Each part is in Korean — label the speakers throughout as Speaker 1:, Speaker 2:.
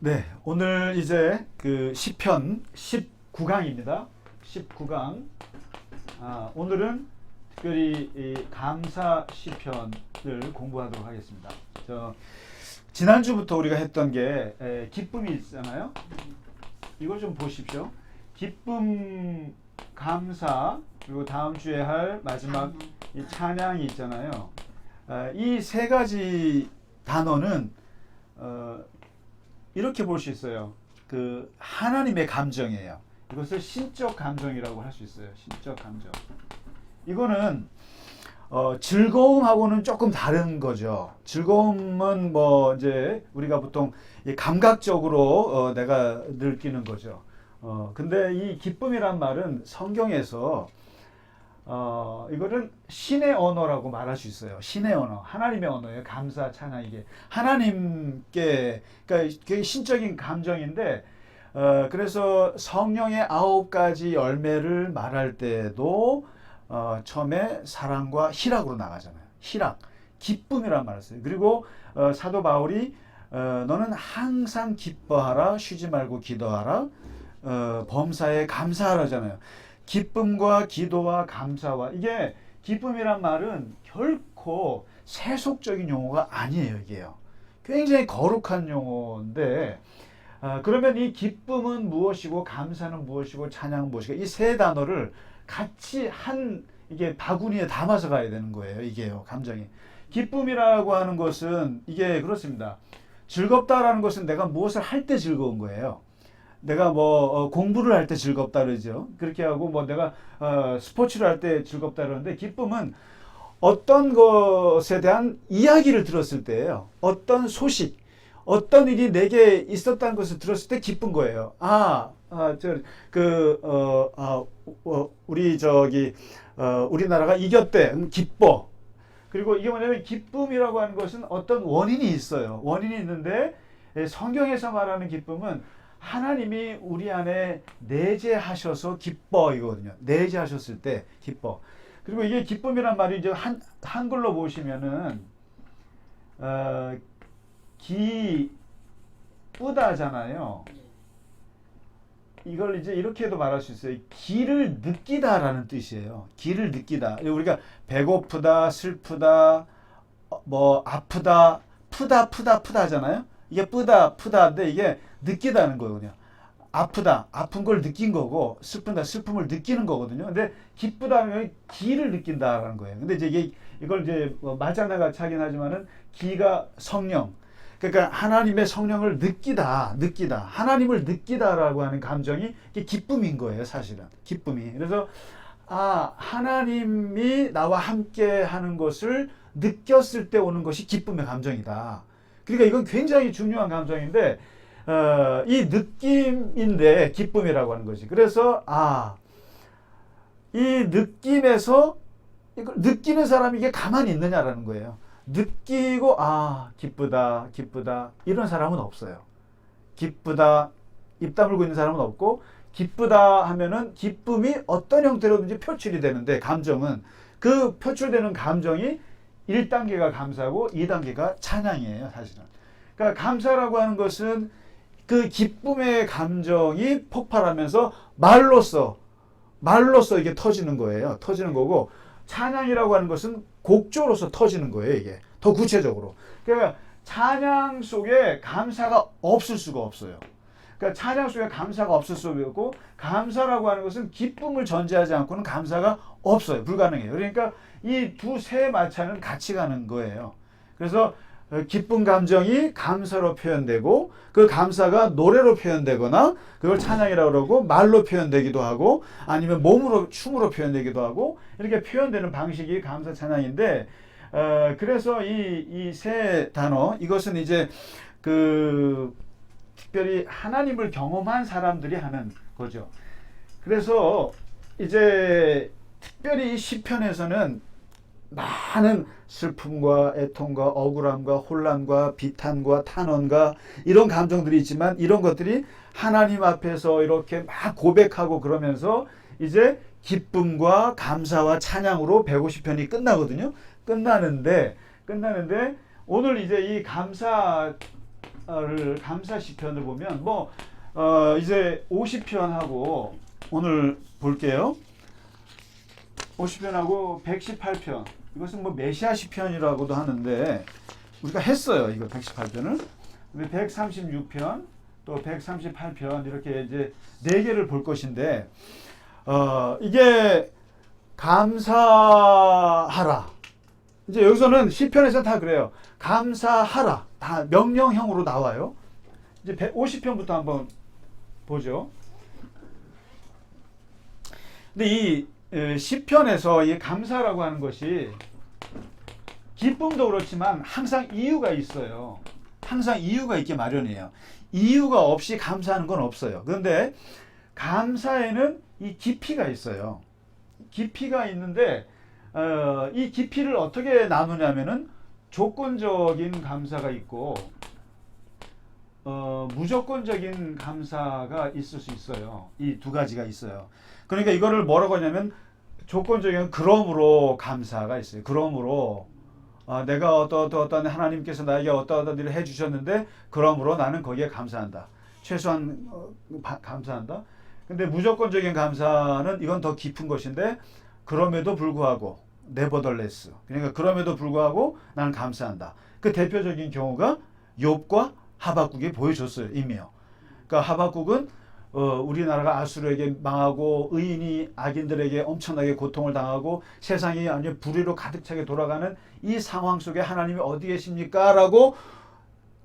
Speaker 1: 네, 오늘 이제 그 시편 19강입니다. 19강. 오늘은 특별히 이 감사 시편을 공부하도록 하겠습니다. 지난주부터 우리가 했던 게 기쁨이 있잖아요. 이걸 좀 보십시오. 기쁨, 감사, 그리고 다음 주에 할 마지막 이 찬양이 있잖아요. 이 세 가지 단어는 이렇게 볼 수 있어요. 그 하나님의 감정이에요. 이것을 신적 감정이라고 할 수 있어요. 신적 감정. 이거는 즐거움하고는 조금 다른 거죠. 즐거움은 뭐 이제 우리가 보통 감각적으로 내가 느끼는 거죠. 근데 이 기쁨이란 말은 성경에서 이거는 신의 언어라고 말할 수 있어요. 신의 언어, 하나님의 언어예요. 감사, 찬양. 이게 하나님께, 그러니까 그게 신적인 감정인데, 그래서 성령의 9가지 열매를 말할 때도 처음에 사랑과 희락으로 나가잖아요. 희락, 기쁨이란 말을 써요. 그리고 사도 바울이 너는 항상 기뻐하라, 쉬지 말고 기도하라, 범사에 감사하라잖아요. 기쁨과 기도와 감사와, 이게 기쁨이란 말은 결코 세속적인 용어가 아니에요. 이게요. 굉장히 거룩한 용어인데, 그러면 이 기쁨은 무엇이고 감사는 무엇이고 찬양은 무엇이고, 이 세 단어를 같이 이게 바구니에 담아서 가야 되는 거예요. 이게요. 감정이. 기쁨이라고 하는 것은 이게 그렇습니다. 즐겁다라는 것은 내가 무엇을 할 때 즐거운 거예요. 내가 뭐 공부를 할 때 즐겁다 그러죠. 그렇게 하고 뭐 내가 스포츠를 할 때 즐겁다 그러는데, 기쁨은 어떤 것에 대한 이야기를 들었을 때예요. 어떤 소식, 어떤 일이 내게 있었다는 것을 들었을 때 기쁜 거예요. 우리나라가 이겼대. 기뻐. 그리고 이게 뭐냐면, 기쁨이라고 하는 것은 어떤 원인이 있어요. 원인이 있는데, 성경에서 말하는 기쁨은 하나님이 우리 안에 내재하셔서 기뻐 이거거든요. 내재하셨을 때 기뻐. 그리고 이게 기쁨이란 말이 이제 한글로 보시면은 기쁘다잖아요. 이걸 이제 이렇게도 말할 수 있어요. 기를 느끼다라는 뜻이에요. 기를 느끼다. 우리가 배고프다, 슬프다, 뭐 아프다, 푸다 하잖아요. 이게 푸다인데 이게 느끼다는 거예요. 그냥 아프다, 아픈 걸 느낀 거고, 슬픈다, 슬픔을 느끼는 거거든요. 근데 기쁘다면 기를 느낀다라는 거예요. 근데 이제 이걸 이제 맞아나같이 하긴 하지만은, 기가 성령, 그러니까 하나님의 성령을 느끼다, 하나님을 느끼다라고 하는 감정이 이게 기쁨인 거예요, 사실은. 기쁨이. 그래서 하나님이 나와 함께 하는 것을 느꼈을 때 오는 것이 기쁨의 감정이다. 그러니까 이건 굉장히 중요한 감정인데, 이 느낌인데 기쁨이라고 하는 것이. 그래서 이 느낌에서 이걸 느끼는 사람이 이게 가만히 있느냐라는 거예요. 느끼고 기쁘다 이런 사람은 없어요. 기쁘다 입 다물고 있는 사람은 없고, 기쁘다 하면은 기쁨이 어떤 형태로든지 표출이 되는데, 감정은 그 표출되는 감정이 1단계가 감사고 2단계가 찬양이에요, 사실은. 그러니까 감사라고 하는 것은 그 기쁨의 감정이 폭발하면서 말로써 이게 터지는 거예요. 터지는 거고, 찬양이라고 하는 것은 곡조로서 터지는 거예요. 이게 더 구체적으로. 그러니까 찬양 속에 감사가 없을 수가 없어요. 그러니까 찬양 속에 감사가 없을 수가 없고, 감사라고 하는 것은 기쁨을 전제하지 않고는 감사가 없어요. 불가능해요. 그러니까 이 두세 마차는 같이 가는 거예요. 그래서 기쁜 감정이 감사로 표현되고, 그 감사가 노래로 표현되거나, 그걸 찬양이라고 그러고, 말로 표현되기도 하고, 아니면 몸으로, 춤으로 표현되기도 하고, 이렇게 표현되는 방식이 감사 찬양인데, 그래서 이 세 단어, 이것은 이제 특별히 하나님을 경험한 사람들이 하는 거죠. 그래서 이제 특별히 이 시편에서는 많은 슬픔과 애통과 억울함과 혼란과 비탄과 탄원과 이런 감정들이 있지만, 이런 것들이 하나님 앞에서 이렇게 막 고백하고 그러면서 이제 기쁨과 감사와 찬양으로 150편이 끝나거든요. 끝나는데 오늘 이제 이 감사 감사 시편을 보면 이제 50편하고 오늘 볼게요. 50편하고 118편. 이것은 메시아 시편이라고도 하는데 우리가 했어요. 이거 118편을. 136편 또 138편 이렇게 이제 4개를 볼 것인데 이게 감사하라. 이제 여기서는 시편에서 다 그래요. 감사하라. 다 명령형으로 나와요. 이제 50편부터 한번 보죠. 근데 이 시편에서 이 감사라고 하는 것이 기쁨도 그렇지만 항상 이유가 있어요. 항상 이유가 있게 마련이에요. 이유가 없이 감사하는 건 없어요. 그런데 감사에는 이 깊이가 있어요. 깊이가 있는데 이 깊이를 어떻게 나누냐면은 조건적인 감사가 있고 무조건적인 감사가 있을 수 있어요. 이 두 가지가 있어요. 그러니까 이거를 뭐라고 하냐면 조건적인 그러므로 감사가 있어요. 그러므로 내가 어떤 하나님께서 나에게 어떤 일을 해주셨는데 그러므로 나는 거기에 감사한다. 최소한 감사한다. 근데 무조건적인 감사는 이건 더 깊은 것인데 그럼에도 불구하고 nevertheless. 그러니까 그럼에도 불구하고 나는 감사한다. 그 대표적인 경우가 욥과 하박국이 보여줬어요. 이미요. 그러니까 하박국은 우리나라가 아수르에게 망하고 의인이 악인들에게 엄청나게 고통을 당하고 세상이 완전 불의로 가득 차게 돌아가는 이 상황 속에 하나님이 어디 계십니까? 라고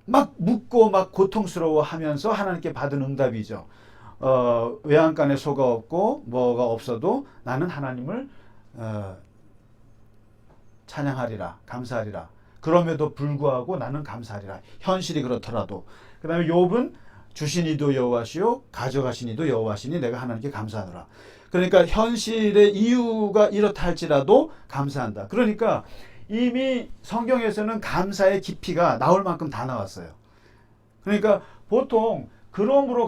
Speaker 1: 막 묻고 막 고통스러워하면서 하나님께 받은 응답이죠. 외양간에 소가 없고 뭐가 없어도 나는 하나님을 찬양하리라, 감사하리라. 그럼에도 불구하고 나는 감사하리라. 현실이 그렇더라도. 그 다음에 욥은 주신 이도 여호와시요 가져가신 이도 여호와시니 내가 하나님께 감사하노라. 그러니까 현실의 이유가 이렇다 할지라도 감사한다. 그러니까 이미 성경에서는 감사의 깊이가 나올 만큼 다 나왔어요. 그러니까 보통 그러므로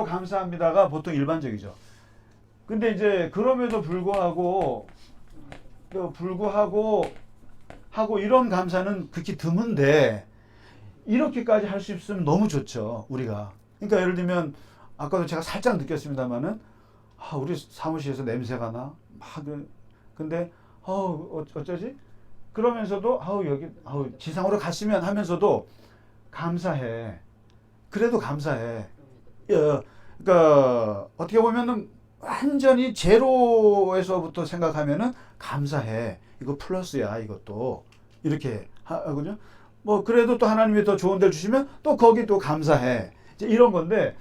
Speaker 1: 감사합니다가 보통 일반적이죠. 근데 이제 그럼에도 불구하고 하고 이런 감사는 극히 드문데 이렇게까지 할 수 있으면 너무 좋죠. 우리가. 그러니까 예를 들면 아까도 제가 살짝 느꼈습니다만은 우리 사무실에서 냄새가 나. 근데 어쩌지? 그러면서도 여기 지상으로 갔으면 하면서도 감사해. 그래도 감사해. 그러니까 어떻게 보면은 완전히 제로에서부터 생각하면은 감사해. 이거 플러스야. 이것도 이렇게 하거든요. 그래도 또 하나님이 더 좋은 데를 주시면 또 거기 또 감사해. 이제 이런 건데,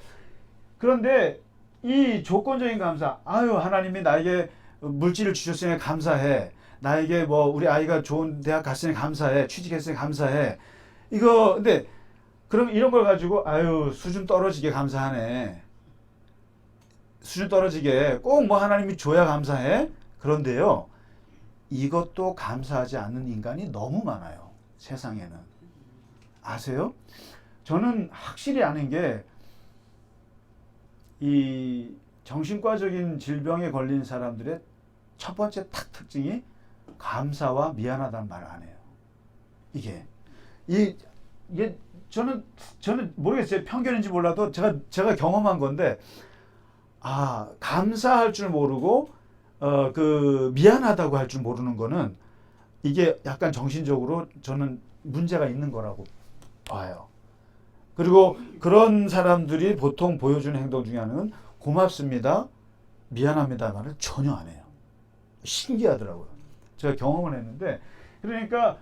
Speaker 1: 그런데 이 조건적인 감사, 하나님이 나에게 물질을 주셨으니 감사해. 나에게 우리 아이가 좋은 대학 갔으니 감사해. 취직했으니 감사해. 근데 그럼 이런 걸 가지고 수준 떨어지게 감사하네. 수준 떨어지게 꼭 하나님이 줘야 감사해. 그런데요, 이것도 감사하지 않는 인간이 너무 많아요. 세상에는. 아세요? 저는 확실히 아는 게 이 정신과적인 질병에 걸린 사람들의 첫 번째 특징이 감사와 미안하다는 말을 안 해요. 이게 저는 모르겠어요. 편견인지 몰라도 제가 경험한 건데 감사할 줄 모르고 미안하다고 할 줄 모르는 거는 이게 약간 정신적으로 저는 문제가 있는 거라고 봐요. 그리고 그런 사람들이 보통 보여주는 행동 중에 하나는 고맙습니다, 미안합니다 말을 전혀 안 해요. 신기하더라고요. 제가 경험을 했는데, 그러니까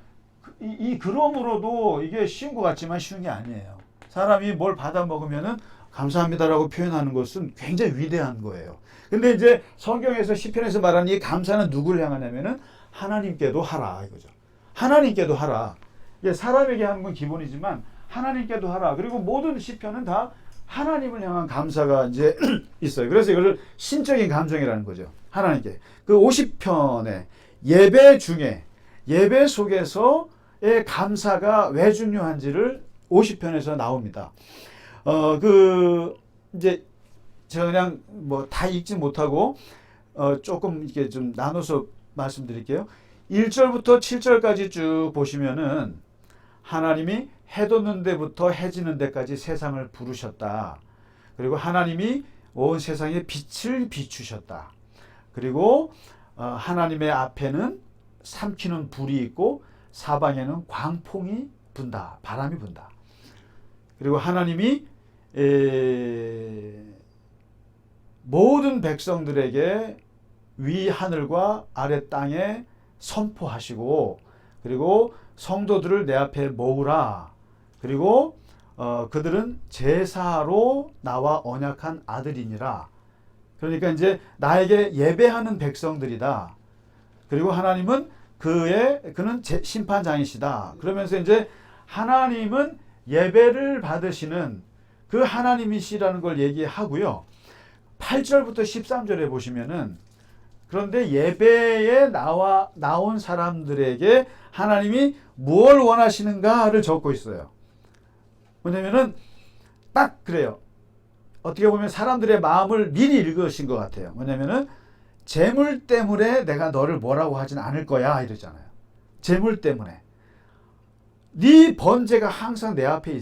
Speaker 1: 그럼으로도 이게 쉬운 것 같지만 쉬운 게 아니에요. 사람이 뭘 받아 먹으면은 감사합니다라고 표현하는 것은 굉장히 위대한 거예요. 근데 이제 성경에서 시편에서 말하는 이 감사는 누구를 향하냐면은 하나님께도 하라 이거죠. 하나님께도 하라. 이게 사람에게 하는 건 기본이지만 하나님께도 하라. 그리고 모든 시편은 다 하나님을 향한 감사가 이제 있어요. 그래서 이걸 신적인 감정이라는 거죠. 하나님께. 그 50편의 예배 중에 예배 속에서의 감사가 왜 중요한지를 50편에서 나옵니다. 이제 제가 그냥 다 읽지 못하고 조금 이렇게 좀 나눠서 말씀드릴게요. 1절부터 7절까지 쭉 보시면은 하나님이 해 돋는 데부터 해 지는 데까지 세상을 부르셨다. 그리고 하나님이 온 세상에 빛을 비추셨다. 그리고 하나님의 앞에는 삼키는 불이 있고 사방에는 광풍이 분다. 바람이 분다. 그리고 하나님이 모든 백성들에게 위 하늘과 아래 땅에 선포하시고 그리고 성도들을 내 앞에 모으라. 그리고 그들은 제사로 나와 언약한 아들이니라. 그러니까 이제 나에게 예배하는 백성들이다. 그리고 하나님은 그는 심판장이시다. 그러면서 이제 하나님은 예배를 받으시는 그 하나님이시라는 걸 얘기하고요. 8절부터 13절에 보시면은 그런데 예배에 나온 사람들에게 하나님이 무엇을 원하시는가를 적고 있어요. 뭐냐면은 딱 그래요. 어떻게 보면 사람들의 마음을 미리 읽으신 것 같아요. 뭐냐면은 재물 때문에 내가 너를 뭐라고 하진 않을 거야 이러잖아요. 재물 때문에. 네 번제가 항상 내 앞에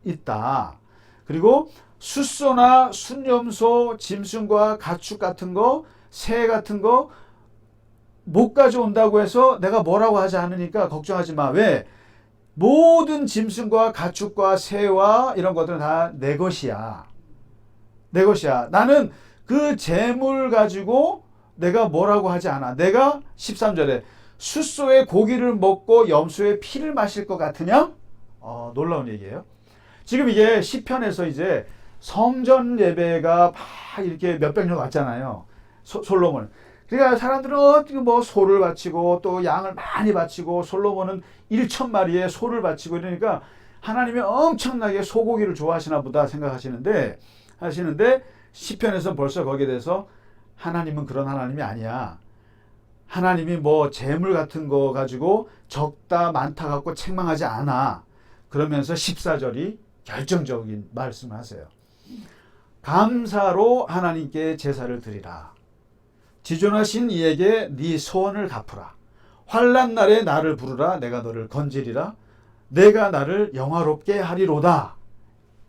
Speaker 1: 있다. 그리고 숫소나 순염소, 짐승과 가축 같은 거, 새 같은 거 못 가져온다고 해서 내가 뭐라고 하지 않으니까 걱정하지 마. 왜? 모든 짐승과 가축과 새와 이런 것들은 다 내 것이야. 내 것이야. 나는 그 재물 가지고 내가 뭐라고 하지 않아. 내가 13절에 숫소의 고기를 먹고 염소의 피를 마실 것 같으냐? 놀라운 얘기예요. 지금 이게 시편에서 이제 성전 예배가 막 이렇게 몇백 년 왔잖아요. 솔로몬. 그러니까 사람들은 뭐 소를 바치고 또 양을 많이 바치고 솔로몬은 1,000마리의 소를 바치고 이러니까 하나님이 엄청나게 소고기를 좋아하시나 보다 생각하시는데 시편에서 벌써 거기에 대해서 하나님은 그런 하나님이 아니야. 하나님이 뭐 재물 같은 거 가지고 적다 많다 갖고 책망하지 않아. 그러면서 14절이 결정적인 말씀을 하세요. 감사로 하나님께 제사를 드리라. 지존하신 이에게 네 소원을 갚으라. 환난 날에 나를 부르라. 내가 너를 건지리라. 내가 나를 영화롭게 하리로다.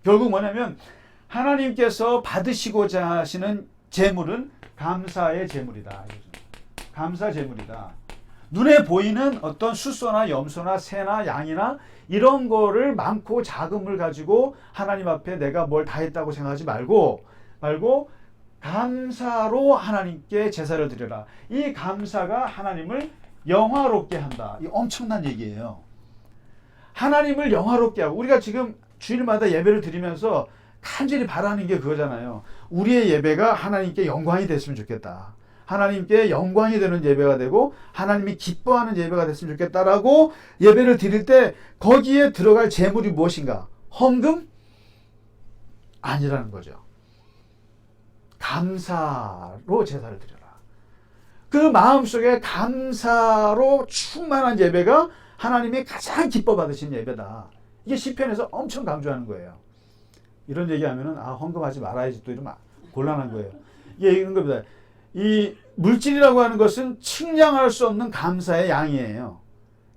Speaker 1: 결국 뭐냐면 하나님께서 받으시고자 하시는 제물은 감사의 제물이다. 감사 제물이다. 눈에 보이는 어떤 숫소나 염소나 새나 양이나 이런 거를 많고 자금을 가지고 하나님 앞에 내가 뭘 다 했다고 생각하지 말고 감사로 하나님께 제사를 드려라. 이 감사가 하나님을 영화롭게 한다. 이 엄청난 얘기예요. 하나님을 영화롭게 하고 우리가 지금 주일마다 예배를 드리면서 간절히 바라는 게 그거잖아요. 우리의 예배가 하나님께 영광이 됐으면 좋겠다. 하나님께 영광이 되는 예배가 되고 하나님이 기뻐하는 예배가 됐으면 좋겠다라고 예배를 드릴 때 거기에 들어갈 제물이 무엇인가? 헌금? 아니라는 거죠. 감사로 제사를 드려라. 그 마음속에 감사로 충만한 예배가 하나님이 가장 기뻐 받으신 예배다. 이게 시편에서 엄청 강조하는 거예요. 이런 얘기하면은 헌금하지 말아야지 또 이러면 곤란한 거예요. 이게 이런 겁니다. 이 물질이라고 하는 것은 측량할 수 없는 감사의 양이에요.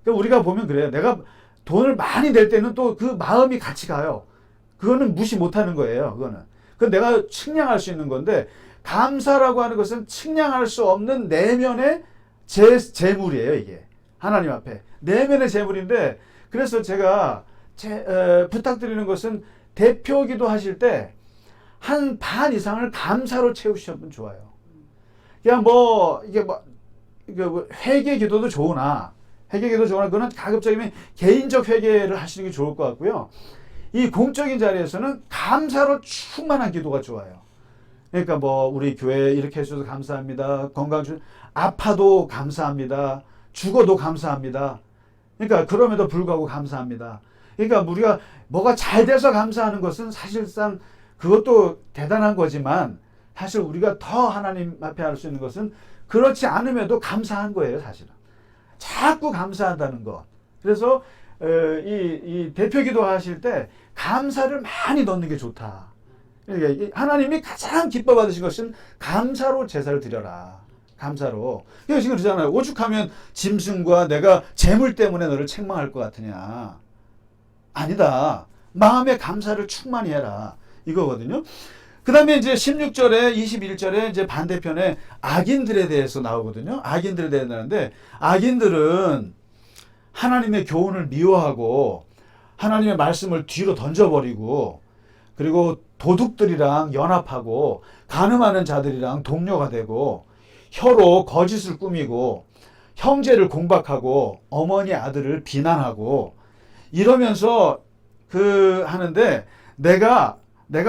Speaker 1: 그러니까 우리가 보면 그래요. 내가 돈을 많이 낼 때는 또 그 마음이 같이 가요. 그거는 무시 못하는 거예요. 그건 내가 측량할 수 있는 건데 감사라고 하는 것은 측량할 수 없는 내면의 재물이에요. 이게 하나님 앞에 내면의 재물인데 그래서 제가 부탁드리는 것은 대표 기도하실 때 한 반 이상을 감사로 채우시면 좋아요. 그냥 회개 기도도 좋으나 그거는 가급적이면 개인적 회개를 하시는 게 좋을 것 같고요. 이 공적인 자리에서는 감사로 충만한 기도가 좋아요. 그러니까 우리 교회 이렇게 해주셔서 감사합니다. 아파도 감사합니다. 죽어도 감사합니다. 그러니까 그럼에도 불구하고 감사합니다. 그러니까 우리가 뭐가 잘 돼서 감사하는 것은 사실상 그것도 대단한 거지만 사실 우리가 더 하나님 앞에 할 수 있는 것은 그렇지 않음에도 감사한 거예요. 사실은 자꾸 감사한다는 것. 그래서 이 대표기도 하실 때 감사를 많이 넣는 게 좋다. 그러니까 하나님이 가장 기뻐 받으신 것은 감사로 제사를 드려라. 감사로. 그래서 지금 그러잖아요. 오죽하면 짐승과 내가 재물 때문에 너를 책망할 것 같으냐. 아니다. 마음의 감사를 충만히 해라. 이거거든요. 그 다음에 이제 16절에 21절에 이제 반대편에 악인들에 대해서 나오거든요. 악인들에 대해서 나오는데, 악인들은 하나님의 교훈을 미워하고 하나님의 말씀을 뒤로 던져버리고, 그리고 도둑들이랑 연합하고 간음하는 자들이랑 동료가 되고, 혀로 거짓을 꾸미고 형제를 공박하고 어머니 아들을 비난하고 이러면서 하는데, 내가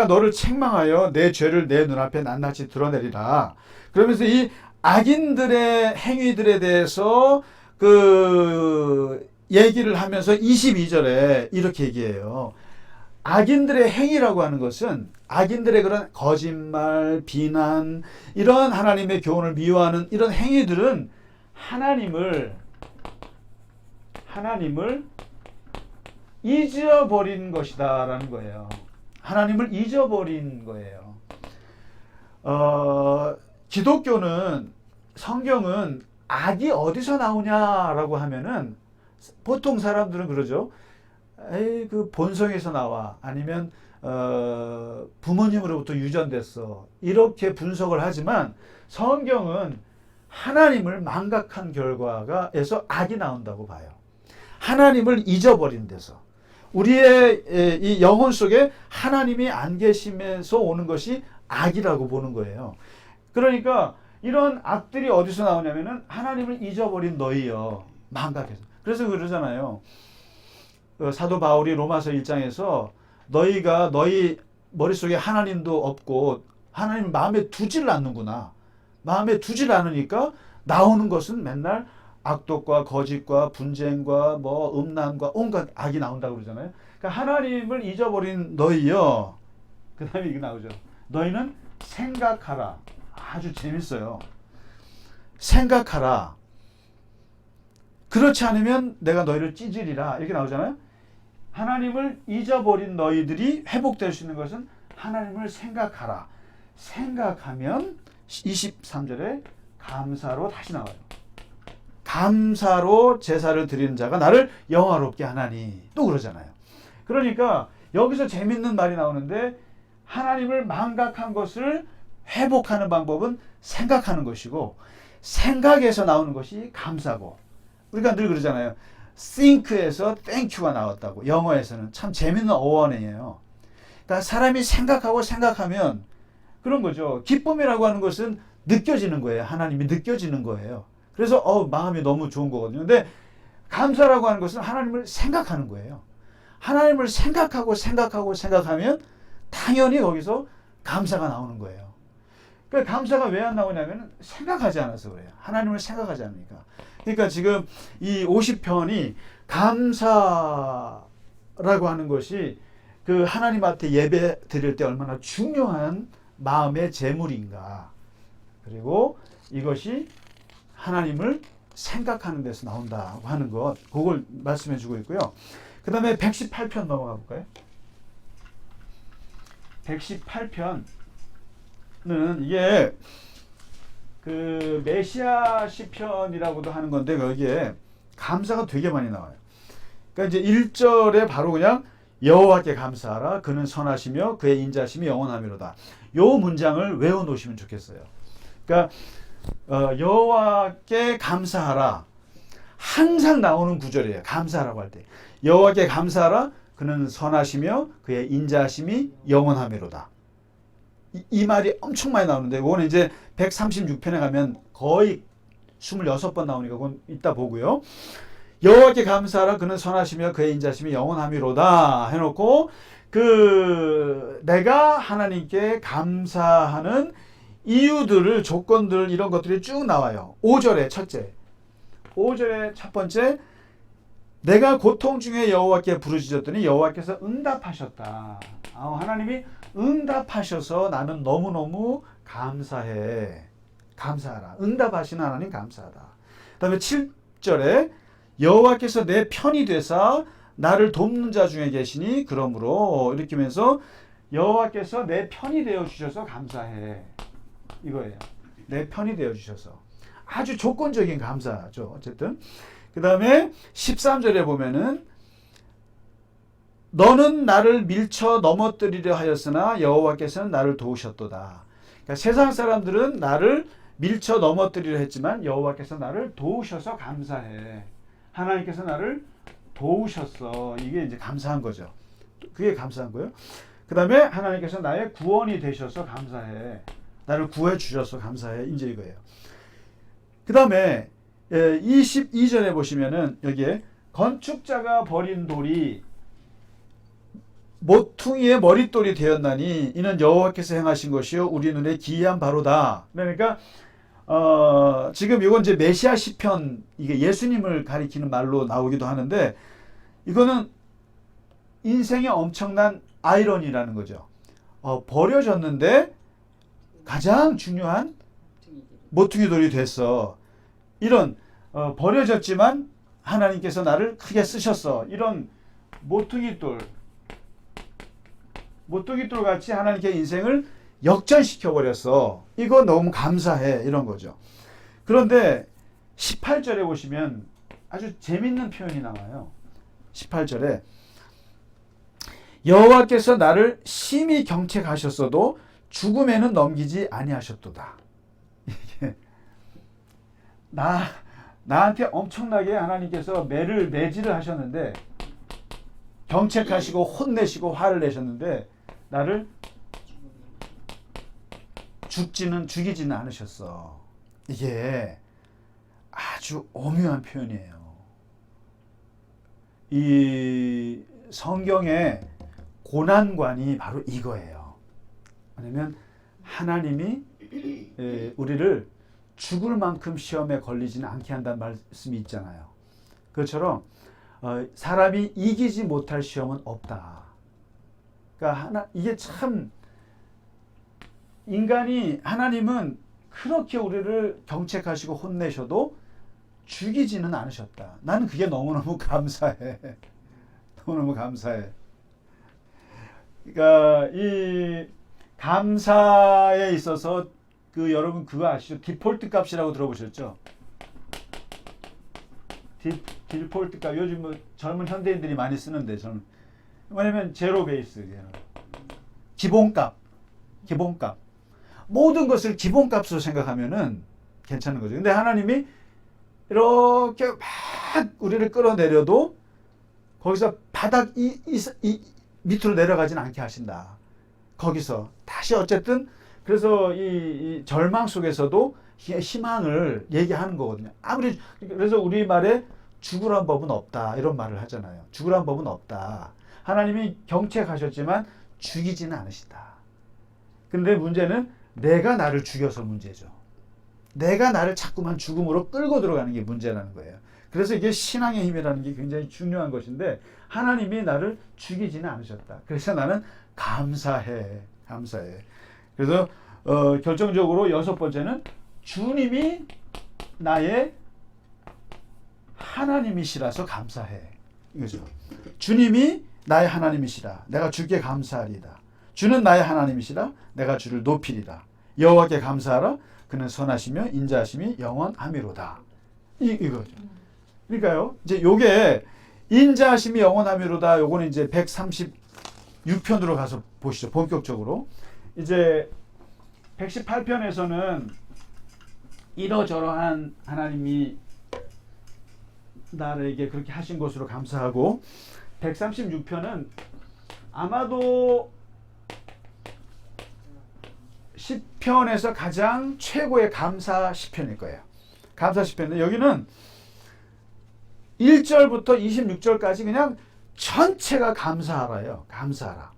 Speaker 1: 너를 책망하여 내 죄를 내 눈앞에 낱낱이 드러내리라. 그러면서 이 악인들의 행위들에 대해서 얘기를 하면서 22절에 이렇게 얘기해요. 악인들의 행위라고 하는 것은 악인들의 그런 거짓말, 비난, 이런 하나님의 교훈을 미워하는 이런 행위들은 하나님을 잊어버린 것이다라는 거예요. 하나님을 잊어버린 거예요. 기독교는, 성경은 악이 어디서 나오냐라고 하면은 보통 사람들은 그러죠. 에이, 그 본성에서 나와. 아니면 부모님으로부터 유전됐어. 이렇게 분석을 하지만 성경은 하나님을 망각한 결과에서 악이 나온다고 봐요. 하나님을 잊어버린 데서. 우리의 이 영혼 속에 하나님이 안 계심에서 오는 것이 악이라고 보는 거예요. 그러니까 이런 악들이 어디서 나오냐면은 하나님을 잊어버린 너희여. 망각해서. 그래서 그러잖아요. 사도 바울이 로마서 1장에서 너희가 너희 머릿속에 하나님도 없고 하나님을 마음에 두질 않는구나. 마음에 두질 않으니까 나오는 것은 맨날 악독과 거짓과 분쟁과 뭐 음란과 온갖 악이 나온다고 그러잖아요. 그러니까 하나님을 잊어버린 너희여. 그 다음에 이게 나오죠. 너희는 생각하라. 아주 재밌어요. 생각하라. 그렇지 않으면 내가 너희를 찢으리라. 이렇게 나오잖아요. 하나님을 잊어버린 너희들이 회복될 수 있는 것은 하나님을 생각하라. 생각하면 23절에 감사로 다시 나와요. 감사로 제사를 드리는 자가 나를 영화롭게 하나니. 또 그러잖아요. 그러니까 여기서 재밌는 말이 나오는데, 하나님을 망각한 것을 회복하는 방법은 생각하는 것이고, 생각에서 나오는 것이 감사고, 우리가 늘 그러잖아요. think에서 thank you가 나왔다고. 영어에서는 참 재밌는 어원이에요. 그러니까 사람이 생각하고 생각하면 그런 거죠. 기쁨이라고 하는 것은 느껴지는 거예요. 하나님이 느껴지는 거예요. 그래서 마음이 너무 좋은 거거든요. 근데 감사라고 하는 것은 하나님을 생각하는 거예요. 하나님을 생각하면 당연히 거기서 감사가 나오는 거예요. 그러니까 감사가 왜 안 나오냐면 생각하지 않아서 그래요. 하나님을 생각하지 않으니까. 그러니까 지금 이 50편이 감사라고 하는 것이 그 하나님 앞에 예배 드릴 때 얼마나 중요한 마음의 제물인가. 그리고 이것이 하나님을 생각하는 데서 나온다고 하는 것, 그걸 말씀해 주고 있고요. 그 다음에 118편 넘어가 볼까요? 118편은 이게 그 메시아 시편이라고도 하는 건데, 거기에 감사가 되게 많이 나와요. 그러니까 이제 1절에 바로 그냥 여호와께 감사하라. 그는 선하시며 그의 인자심이 영원하미로다. 요 문장을 외워 놓으시면 좋겠어요. 그러니까 여호와께 감사하라. 항상 나오는 구절이에요. 감사하라고 할 때. 여호와께 감사하라. 그는 선하시며 그의 인자심이 영원하미로다. 이 말이 엄청 많이 나오는데, 그거는 이제 136편에 가면 거의 26번 나오니까 그건 이따 보고요. 여호와께 감사하라. 그는 선하시며 그의 인자심이 영원하미로다 해놓고, 내가 하나님께 감사하는 이유들을, 조건들, 이런 것들이 쭉 나와요. 5절에 첫째. 5절에 첫 번째. 내가 고통 중에 여호와께 부르짖었더니 여호와께서 응답하셨다. 하나님이 응답하셔서 나는 너무너무 감사해. 감사하라. 응답하시는 하나님 감사하다. 그 다음에 7절에 여호와께서 내 편이 되사 나를 돕는 자 중에 계시니 그러므로, 이렇게 하면서 여호와께서 내 편이 되어 주셔서 감사해. 이거예요. 내 편이 되어 주셔서. 아주 조건적인 감사죠. 어쨌든. 그 다음에 13절에 보면은 너는 나를 밀쳐 넘어뜨리려 하였으나 여호와께서는 나를 도우셨도다. 그러니까 세상 사람들은 나를 밀쳐 넘어뜨리려 했지만 여호와께서 나를 도우셔서 감사해. 하나님께서 나를 도우셨어. 이게 이제 감사한 거죠. 그게 감사한 거예요. 그 다음에 하나님께서 나의 구원이 되셔서 감사해. 나를 구해 주셔서 감사해. 이제 이거예요. 그 다음에 22절에 보시면은 여기에 건축자가 버린 돌이 모퉁이의 머릿돌이 되었나니 이는 여호와께서 행하신 것이요 우리 눈에 기이한 바로다. 그러니까 지금 이건 이제 메시아 시편, 이게 예수님을 가리키는 말로 나오기도 하는데 이거는 인생의 엄청난 아이러니라는 거죠. 버려졌는데 가장 중요한 모퉁이 돌이 됐어. 이런 버려졌지만 하나님께서 나를 크게 쓰셨어. 이런 모퉁이 돌 같이 하나님께 인생을 역전시켜 버렸어. 이거 너무 감사해. 이런 거죠. 그런데 18절에 보시면 아주 재밌는 표현이 나와요. 18절에 여호와께서 나를 심히 경책하셨어도 죽음에는 넘기지 아니하셨도다. 이게 나한테 엄청나게 하나님께서 매질을 하셨는데 경책하시고 혼내시고 화를 내셨는데 나를 죽이지는 않으셨어. 이게 아주 오묘한 표현이에요. 이 성경의 고난관이 바로 이거예요. 왜냐면 하나님이 우리를 죽을 만큼 시험에 걸리지는 않게 한다는 말씀이 있잖아요. 그것처럼 사람이 이기지 못할 시험은 없다. 그러니까 이게 참 하나님은 그렇게 우리를 경책하시고 혼내셔도 죽이지는 않으셨다. 나는 그게 너무너무 감사해. 너무너무 감사해. 그러니까 이 감사에 있어서 여러분 그거 아시죠? 디폴트 값이라고 들어보셨죠? 디폴트 값 요즘 뭐 젊은 현대인들이 많이 쓰는데 저는 뭐냐면 제로 베이스, 기본값. 모든 것을 기본값으로 생각하면은 괜찮은 거죠. 근데 하나님이 이렇게 막 우리를 끌어내려도 거기서 바닥 밑으로 내려가진 않게 하신다. 거기서 다시 어쨌든 그래서 이 절망 속에서도 희망을 얘기하는 거거든요. 그래서 우리 말에 죽으란 법은 없다 이런 말을 하잖아요. 죽으란 법은 없다. 하나님이 경책하셨지만 죽이지는 않으시다. 근데 문제는 내가 나를 죽여서 문제죠. 내가 나를 자꾸만 죽음으로 끌고 들어가는 게 문제라는 거예요. 그래서 이게 신앙의 힘이라는 게 굉장히 중요한 것인데 하나님이 나를 죽이지는 않으셨다. 그래서 나는 감사해. 그래서 결정적으로 6번째는 주님이 나의 하나님이시라서 감사해. 이거죠. 주님이 나의 하나님이시라. 내가 주께 감사하리이다. 주는 나의 하나님이시라. 내가 주를 높이리라. 여호와께 감사하라. 그는 선하시며 인자하심이 영원하미로다. 이거죠. 그러니까요. 이제 요게 인자하심이 영원하미로다. 요거는 이제 136편으로 가서 보시죠. 본격적으로. 이제 118편에서는 이러저러한 하나님이 나에게 그렇게 하신 것으로 감사하고 136편은 아마도 10편에서 가장 최고의 감사 시편일 거예요. 감사 시편인데 여기는 1절부터 26절까지 그냥 전체가 감사하라예요. 감사하라.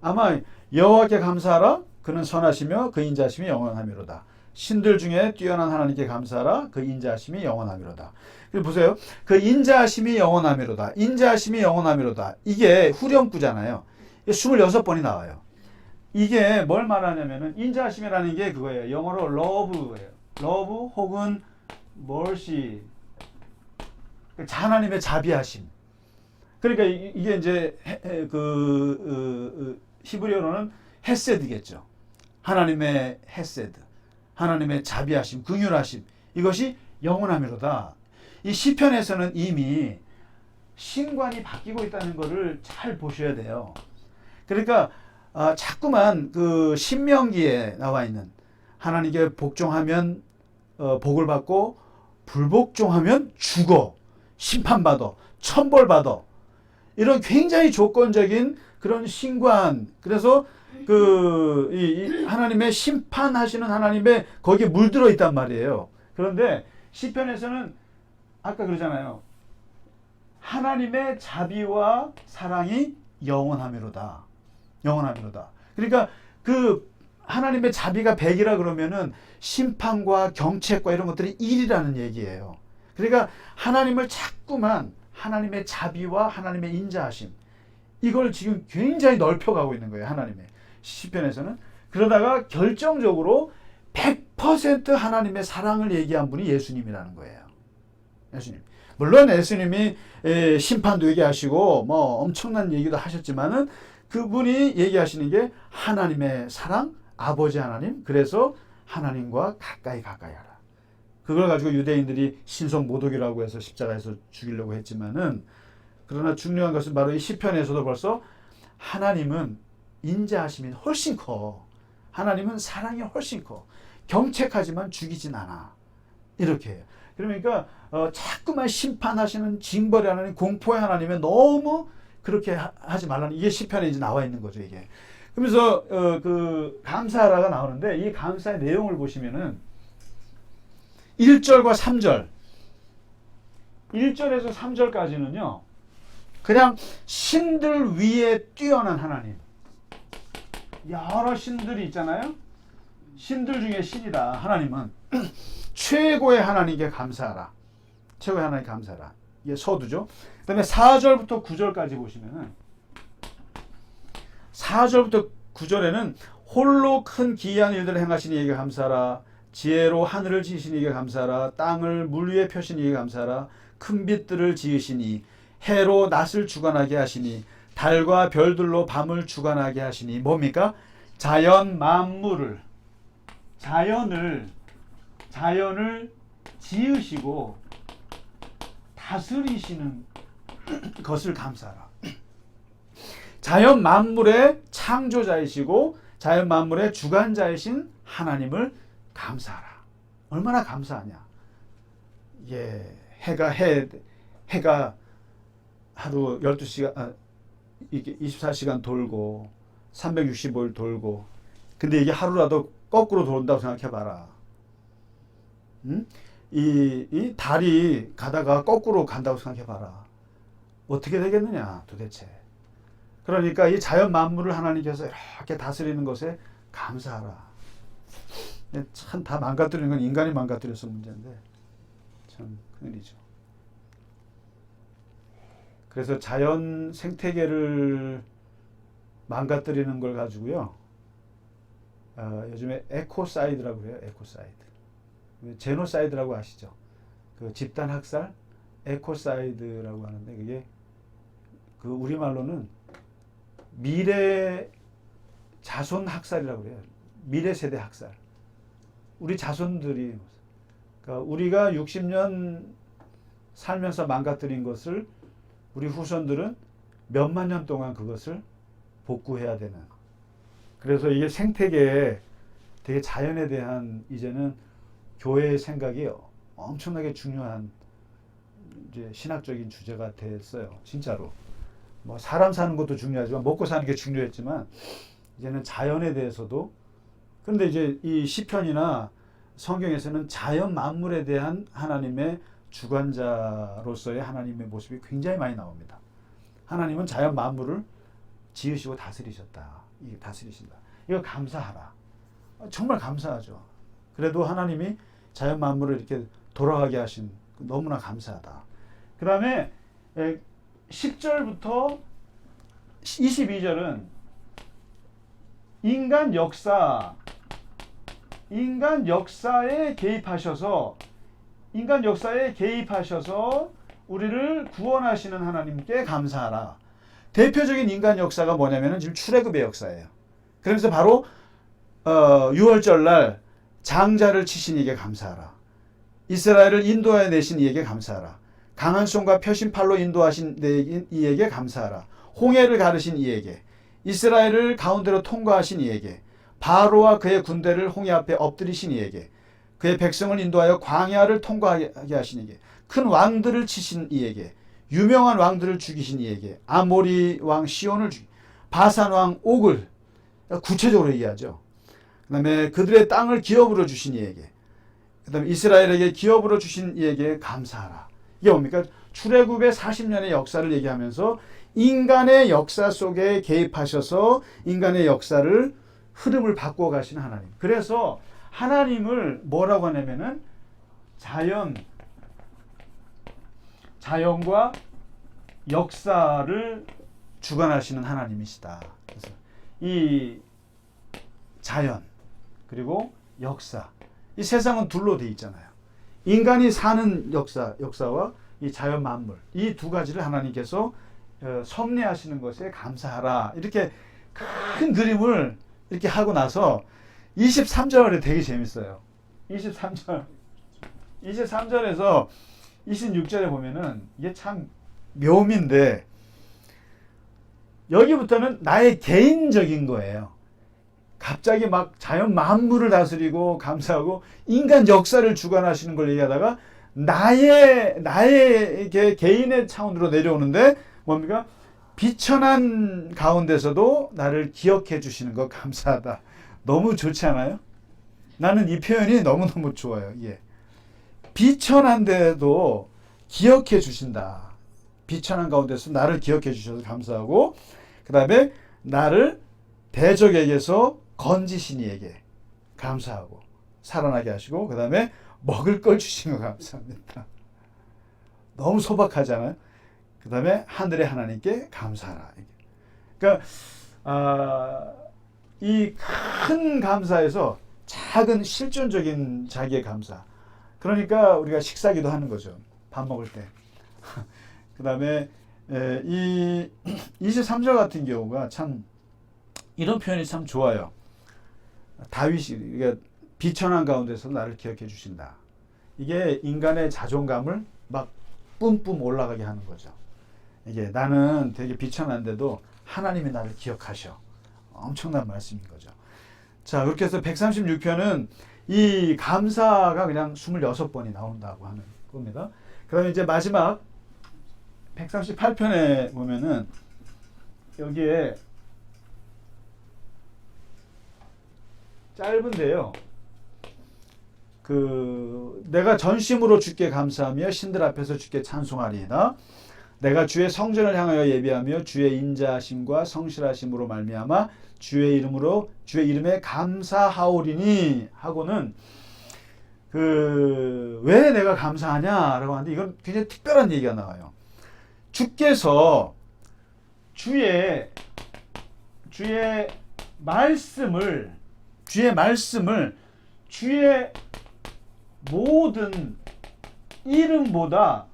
Speaker 1: 아마 여호와께 감사하라. 그는 선하시며 그 인자하심이 영원하미로다. 신들 중에 뛰어난 하나님께 감사하라. 그 인자하심이 영원하미로다. 그리고 보세요. 그 인자하심이 영원하미로다. 인자하심이 영원하미로다. 이게 후렴구잖아요. 26번이 나와요. 이게 뭘 말하냐면은 인자하심이라는 게 그거예요. 영어로 love예요. love 혹은 mercy. 하나님의 자비하심. 그러니까 이게 이제 히브리어로는 헤세드겠죠. 하나님의 헤세드. 하나님의 자비하심, 긍휼하심. 이것이 영원하미로다. 이 시편에서는 이미 신관이 바뀌고 있다는 것을 잘 보셔야 돼요. 그러니까 자꾸만 그 신명기에 나와 있는 하나님께 복종하면 복을 받고 불복종하면 죽어, 심판받아, 천벌받아, 이런 굉장히 조건적인 그런 신관. 그래서 이 하나님의 심판하시는 하나님의 거기에 물들어 있단 말이에요. 그런데 시편에서는 아까 그러잖아요. 하나님의 자비와 사랑이 영원하미로다. 영원하미로다. 그러니까 그 하나님의 자비가 100이라 그러면은 심판과 경책과 이런 것들이 1이라는 얘기예요. 그러니까 하나님을 자꾸만 하나님의 자비와 하나님의 인자하심, 이걸 지금 굉장히 넓혀가고 있는 거예요. 하나님의 시편에서는. 그러다가 결정적으로 100% 하나님의 사랑을 얘기한 분이 예수님이라는 거예요. 예수님. 물론 예수님이 심판도 얘기하시고 뭐 엄청난 얘기도 하셨지만은 그분이 얘기하시는 게 하나님의 사랑, 아버지 하나님. 그래서 하나님과 가까이 하라. 그걸 가지고 유대인들이 신성 모독이라고 해서 십자가에서 죽이려고 했지만은, 그러나 중요한 것은 바로 이 시편에서도 벌써 하나님은 인자하심이 훨씬 커. 하나님은 사랑이 훨씬 커. 경책하지만 죽이진 않아. 이렇게 해요. 그러니까 자꾸만 심판하시는 징벌의 하나님, 공포의 하나님에 너무 그렇게 하지 말라는, 이게 시편에 이제 나와 있는 거죠, 이게. 그러면서 그 감사하라가 나오는데, 이 감사의 내용을 보시면은 1절과 3절, 1절에서 3절까지는요, 그냥 신들 위에 뛰어난 하나님, 여러 신들이 있잖아요. 신들 중에 신이다. 하나님은 최고의 하나님께 감사하라. 최고의 하나님께 감사하라. 이게 서두죠. 그 다음에 4절부터 9절까지 보시면은, 4절부터 9절에는 홀로 큰 기이한 일들을 행하신 이에게 감사하라. 지혜로 하늘을 지으신 이에게 감사하라. 땅을 물 위에 펴신 이에게 감사하라. 큰 빛들을 지으시니, 해로 낮을 주관하게 하시니, 달과 별들로 밤을 주관하게 하시니. 뭡니까? 자연 만물을, 자연을 지으시고 다스리시는 것을 감사하라. 자연 만물의 창조자이시고 자연 만물의 주관자이신 하나님을 감사하라. 얼마나 감사하냐. 예, 해가 하루 12시간, 이게 24시간 돌고 365일 돌고, 근데 이게 하루라도 거꾸로 돈다고 생각해봐라. 응? 이 달이 가다가 거꾸로 간다고 생각해봐라. 어떻게 되겠느냐 도대체. 그러니까 이 자연 만물을 하나님께서 이렇게 다스리는 것에 감사하라. 참 다 망가뜨리는 건 인간이 망가뜨려서 문제인데 참 큰일이죠. 그래서 자연 생태계를 망가뜨리는 걸 가지고요, 요즘에 에코사이드라고 그래요. 에코사이드. 제노사이드라고 아시죠? 그 집단 학살, 에코사이드라고 하는데, 그게 그 우리말로는 미래 자손 학살이라고 그래요. 미래 세대 학살. 우리 자손들이, 그러니까 우리가 60년 살면서 망가뜨린 것을 우리 후손들은 몇만 년 동안 그것을 복구해야 되는. 그래서 이게 생태계에 되게 자연에 대한 이제는 교회의 생각이 엄청나게 중요한 이제 신학적인 주제가 됐어요. 진짜로. 뭐 사람 사는 것도 중요하지만 먹고 사는 게 중요했지만 이제는 자연에 대해서도. 근데 이제 이 시편이나 성경에서는 자연 만물에 대한 하나님의 주관자로서의 하나님의 모습이 굉장히 많이 나옵니다. 하나님은 자연 만물을 지으시고 다스리셨다. 이게 다스리신다. 이거 감사하라. 정말 감사하죠. 그래도 하나님이 자연 만물을 이렇게 돌아가게 하신, 너무나 감사하다. 그 다음에 10절부터 22절은 인간 역사에 개입하셔서 우리를 구원하시는 하나님께 감사하라. 대표적인 인간 역사가 뭐냐면은 지금 출애굽의 역사예요. 그래서 바로 6월절 날 장자를 치신 이에게 감사하라. 이스라엘을 인도하여 내신 이에게 감사하라. 강한 손과 펴신 팔로 인도하신 이에게 감사하라. 홍해를 가르신 이에게, 이스라엘을 가운데로 통과하신 이에게, 바로와 그의 군대를 홍해 앞에 엎드리신 이에게, 그의 백성을 인도하여 광야를 통과하게 하신 이에게, 큰 왕들을 치신 이에게, 유명한 왕들을 죽이신 이에게, 아모리 왕 시온을 바산 왕 옥을 구체적으로 얘기하죠. 그 다음에 그들의 땅을 기업으로 주신 이에게, 그 다음에 이스라엘에게 기업으로 주신 이에게 감사하라. 이게 뭡니까? 출애굽의 40년의 역사를 얘기하면서 인간의 역사 속에 개입하셔서 인간의 역사를 흐름을 바꿔 가시는 하나님. 그래서 하나님을 뭐라고 하냐면은 자연과 역사를 주관하시는 하나님이시다. 그래서 이 자연 그리고 역사, 이 세상은 둘로 돼 있잖아요. 인간이 사는 역사와 이 자연 만물, 이 두 가지를 하나님께서 섭리하시는 것에 감사하라. 이렇게 큰 그림을 이렇게 하고 나서 23절에 되게 재밌어요. 23절에서 26절에 보면은 이게 참 묘미인데, 여기부터는 나의 개인적인 거예요. 갑자기 막 자연 만물을 다스리고 감사하고 인간 역사를 주관하시는 걸 얘기하다가 나의 개인의 차원으로 내려오는데 뭡니까? 비천한 가운데서도 나를 기억해 주시는 거 감사하다. 너무 좋지 않아요? 나는 이 표현이 너무너무 좋아요. 예. 비천한데도 기억해 주신다. 비천한 가운데서 나를 기억해 주셔서 감사하고, 그 다음에 나를 대적에게서 건지신 이에게 감사하고 살아나게 하시고, 그 다음에 먹을 걸 주신 거 감사합니다. 너무 소박하잖아요. 그 다음에 하늘의 하나님께 감사하라. 그러니까 이 큰 감사에서 작은 실존적인 자기의 감사. 그러니까 우리가 식사기도 하는 거죠. 밥 먹을 때. 그 다음에 이 23절 같은 경우가 참 이런 표현이 참 좋아요. 다윗이 그러니까 비천한 가운데서 나를 기억해 주신다. 이게 인간의 자존감을 막 뿜뿜 올라가게 하는 거죠. 이게 나는 되게 비천한데도 하나님이 나를 기억하셔. 엄청난 말씀인 거죠. 자, 그렇게 해서 136편은 이 감사가 그냥 26번이 나온다고 하는 겁니다. 그 다음에 이제 마지막 138편에 보면은 여기에 짧은데요. 내가 전심으로 주께 감사하며 신들 앞에서 주께 찬송하리이다. 내가 주의 성전을 향하여 예배하며 주의 인자하심과 성실하심으로 말미암아 주의 이름에 감사하오리니 하고는 왜 내가 감사하냐라고 하는데 이건 굉장히 특별한 얘기가 나와요. 주께서 주의 말씀을 주의 모든 이름보다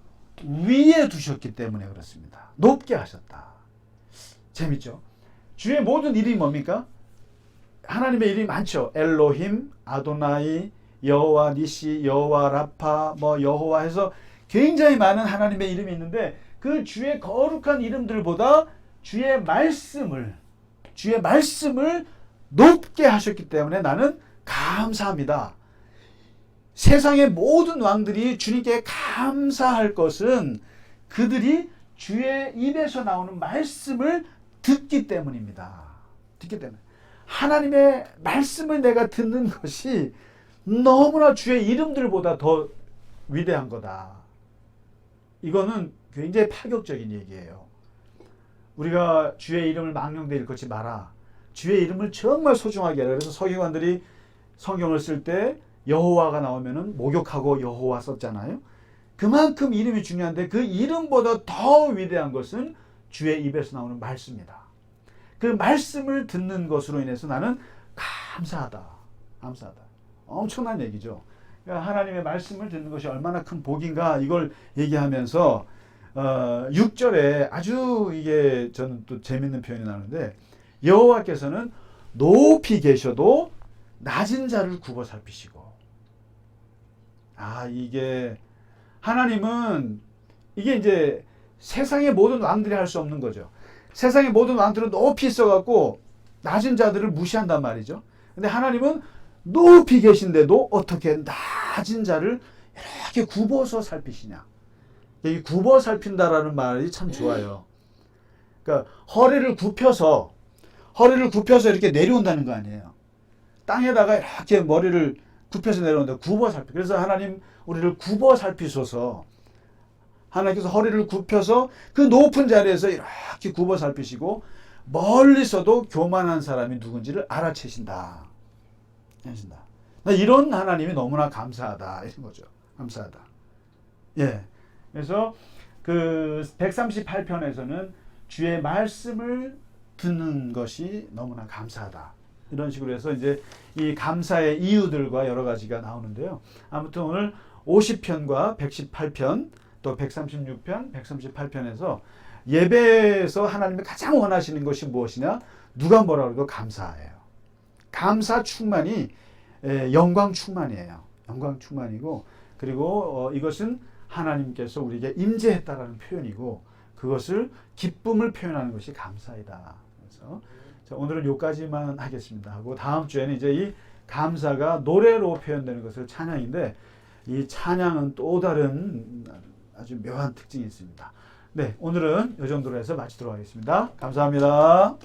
Speaker 1: 위에 두셨기 때문에 그렇습니다. 높게 하셨다. 재밌죠? 주의 모든 이름이 뭡니까? 하나님의 이름이 많죠. 엘로힘, 아도나이, 여호와 니시, 여호와 라파, 여호와 해서 굉장히 많은 하나님의 이름이 있는데 그 주의 거룩한 이름들보다 주의 말씀을 높게 하셨기 때문에 나는 감사합니다. 세상의 모든 왕들이 주님께 감사할 것은 그들이 주의 입에서 나오는 말씀을 듣기 때문입니다. 듣기 때문에. 하나님의 말씀을 내가 듣는 것이 너무나 주의 이름들보다 더 위대한 거다. 이거는 굉장히 파격적인 얘기예요. 우리가 주의 이름을 망령되 일컫지 마라. 주의 이름을 정말 소중하게 하라. 그래서 서기관들이 성경을 쓸 때 여호와가 나오면은 목욕하고 여호와 썼잖아요. 그만큼 이름이 중요한데 그 이름보다 더 위대한 것은 주의 입에서 나오는 말씀이다. 그 말씀을 듣는 것으로 인해서 나는 감사하다. 엄청난 얘기죠. 그러니까 하나님의 말씀을 듣는 것이 얼마나 큰 복인가 이걸 얘기하면서 6절에 아주 이게 저는 또 재밌는 표현이 나오는데 여호와께서는 높이 계셔도 낮은 자를 굽어 살피시고 이게 하나님은 이게 이제 세상의 모든 왕들이 할 수 없는 거죠. 세상의 모든 왕들은 높이 있어갖고 낮은 자들을 무시한단 말이죠. 근데 하나님은 높이 계신데도 어떻게 낮은 자를 이렇게 굽어서 살피시냐. 이 굽어 살핀다라는 말이 참 좋아요. 그러니까 허리를 굽혀서 이렇게 내려온다는 거 아니에요. 땅에다가 이렇게 머리를 굽혀서 내려온다. 굽어 살피. 그래서 하나님 우리를 굽어 살피소서. 하나님께서 허리를 굽혀서 그 높은 자리에서 이렇게 굽어 살피시고 멀리서도 교만한 사람이 누군지를 알아채신다. 이런 하나님이 너무나 감사하다. 이런 거죠. 감사하다. 예. 그래서 그 138편에서는 주의 말씀을 듣는 것이 너무나 감사하다. 이런 식으로 해서 이제 이 감사의 이유들과 여러 가지가 나오는데요. 아무튼 오늘 50편과 118편 또 136편, 138편에서 예배에서 하나님이 가장 원하시는 것이 무엇이냐? 누가 뭐라고 그러고 감사예요. 감사 충만이 영광 충만이에요. 영광 충만이고 그리고 이것은 하나님께서 우리에게 임재했다라는 표현이고 그것을 기쁨을 표현하는 것이 감사이다. 그래서 자, 오늘은 여기까지만 하겠습니다. 하고 다음 주에는 이제 이 감사가 노래로 표현되는 것을 찬양인데 이 찬양은 또 다른 아주 묘한 특징이 있습니다. 네, 오늘은 이 정도로 해서 마치도록 하겠습니다. 감사합니다.